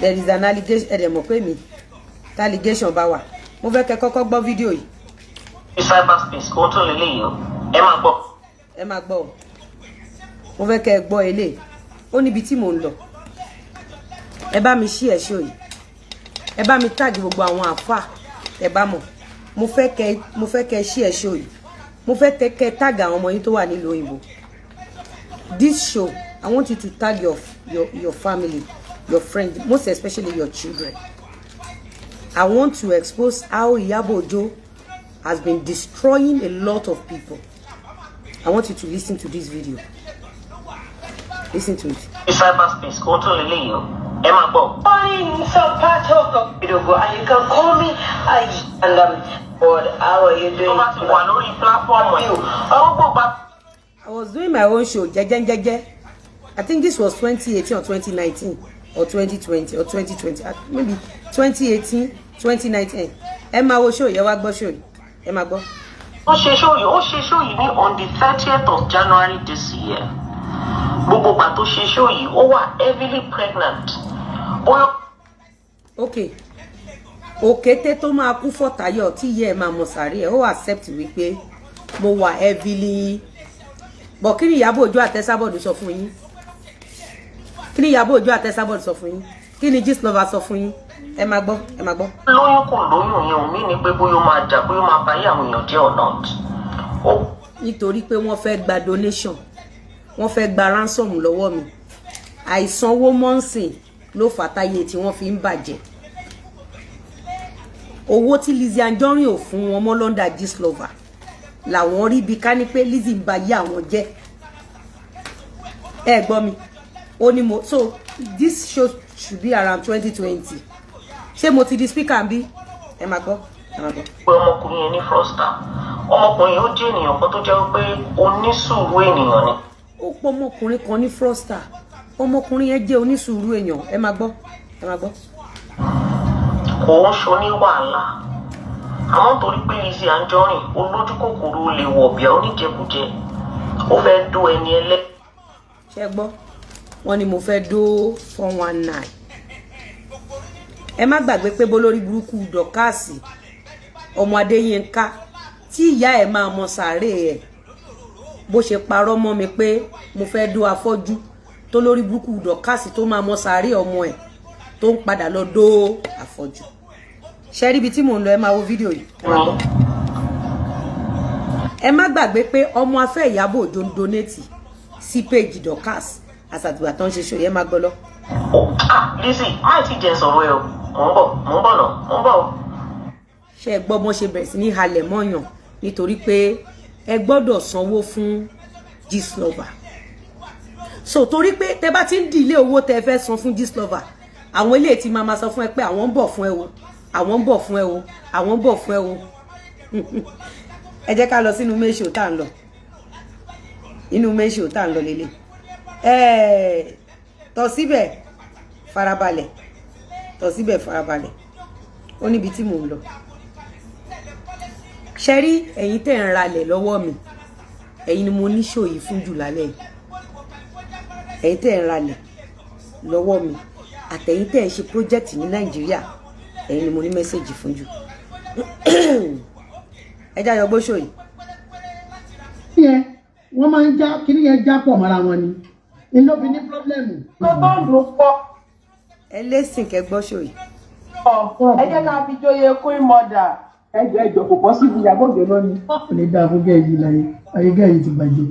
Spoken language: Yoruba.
There is an allegation. Allegation bá wà. Mo fẹ́ kẹ́ kọ́kọ́ gbọ́ fídíò yìí. Cyberspace kò tún lélẹ́yìí o. Ẹ máa gbọ́. Mo fẹ́ kẹ́ gbọ́ eléyìí. Ó níbi tí mò ń lọ. Ẹ bá mi share show yìí. Ẹ bá mi tag gbogbo àwọn àfà. Ẹ bá mọ̀. Mo fẹ́ kẹ́ share show yìí. Mo fẹ́ kẹ́ tag àwọn ọmọ yín tó wà nílùú òyìnbó. This show, I want you to tag your family, your friends, most especially your children. I want to expose how Iyabo Ojo has been destroying a lot of people. I want you to listen to this video. Listen to it. Cyberspace kò tún lélẹ́yìí o. Ẹ máa gbọ́. I'm so part of the video, and you can call me how are you doing? I was doing my own show, Jeje. I think this was 2018 or 2019 or 2020 or 2020, maybe 2018, 2019. Ẹ máa wo show, yẹ wá gbọ́ show. Ẹ máa gbọ́. Ó ṣe show yìí ní on the 30th of January this year. Gbogbo gbà tó ṣe show yìí, ó wà heavily pregnant. Okay. Òkété tó máa kú fọ́tayọ̀ tí yẹ máa mọ̀ sàárè ẹ̀ ó accept wípé mo wà heavily. But kí ni Iyabo Ojo àtẹ́sábọ̀dù sọ fún yín? Kí ni Iyabo Ojo àtẹ́sábọ̀dù sọ fún yín? Kí ni Gistlover sọ fún yín? Ẹ máa gbọ́. Lóyún kò lóyún yẹn ò mí ní pé bóyá ó máa jà bóyá ó máa báyé àwọn èèyàn jẹ́ or not. Nítorí pé wọ́n fẹ́ gba donation. Wọ́n fẹ́ gba ransom lọ́wọ́ mi. Àìsanwó mọ́ǹsìn ló fàtáyé tí wọ́n fi ń bàjẹ́. Owó tí Lizzy Anjorin ò fún wọn mọ́ London Gistlover làwọn rí bí ká ní pé Lizzy ń ba yé àwọn jẹ́. Ẹ gbọ́ mi. Ó ní mo so this show should be around 2020. Ṣé mo ti di speaker bí? Ẹ máa gbọ́. Pé ọmọkùnrin yẹn ní frosta. Ọmọkùnrin ó jẹ́ ènìyàn kan tó jẹ́ pé onísùúrù ènìyàn ni. Ó pọ̀ ọmọkùnrin kan ní frosta. Ọmọkùnrin yẹn jẹ́ onísùúrù èèyàn. Ẹ máa gbọ́. Kò ń ṣo ní wàhálà. Àmọ́ torí pé Lizzy Anjorin olójú kòkòrò lè wọ̀ bíà oníjẹkújẹ. Ó fẹ́ dó ẹni ẹlẹ́. Ṣé gbọ́? Wọ́n ní mo fẹ́ dó 419. Ẹ má gbàgbé pé bolórí burúkú Dọ̀kásì ọmọ Adéyínká tí ìyá ẹ̀ máa mọ sàárè ẹ̀ bó ṣe parọ́ mọ́ mi pé mo fẹ́ dó afọ́jú tó lórí burúkú Dọ̀kásì tó máa mọ sàárè ọmọ ẹ̀ tó ń padà lọ dó afọ́jú. Ṣé rí ibi tí mò ń lọ ẹ máa wo fídíò yìí. Ẹ má gbàgbé pé ọmọ afẹ́ Iyabo Ojo ń donate sí page Dorcas àsàtìgbà tó ń ṣe show yẹn máa gbọ́ lọ. Lizzy má ti jẹ́ sọ̀rọ̀ ẹ o. Mo ń bọ̀ o. Ṣé ẹ gbọ́ bọ́n ṣe bẹ̀rẹ̀ sí ní halẹ̀ mọ́yàn nítorí pé ẹ gbọ́dọ̀ sanwó fún Gistlover. So torí pé tẹ bá ti ń di ilé owó tẹ fẹ́ san fún Gistlover, àwọn ilé tí máa sọ fún ẹ pé àwọn ń bọ̀ fún ẹ o. Àwọn ń bọ̀ fún ẹ o. Ẹ jẹ́ ká lọ sínú main show tá ń lọ. Inú main show tá ń lọ lélẹ̀. Tọ́ síbẹ̀ farabalẹ̀. Ó níbi tí mò ń lọ. Ṣé rí ẹ̀yin tẹ́ ń ralẹ̀ lọ́wọ́ mi. Ẹ̀yin ni mo ní show yìí fún jù lálẹ́. Ẹ̀yin tẹ́ ń ralẹ̀ lọ́wọ́ mi. Àtẹ̀yin tẹ́ ń ṣe project ní Nàìjíríà. Ẹ̀yin ni mo ní message fún jù. Ẹ já yọ gbóṣò yìí. Wọ́n máa ń já kíní yẹn já pọ̀ mọ́ra wọn ni. Inú bí ní pọ́blẹ́mù. Tó ń dùn pọ̀. Ẹ lẹ́sìn kẹ́ gbóṣò yìí. Ẹ jẹ́ ká fi joyè Queen Mother. Ẹjọ́ kò pọ̀ sí Iyabo Ojo lónìí. Ó lè dáa fún gẹ́ẹ̀yì láyé. Ayé gẹ́ẹ̀yì ti bàjẹ́.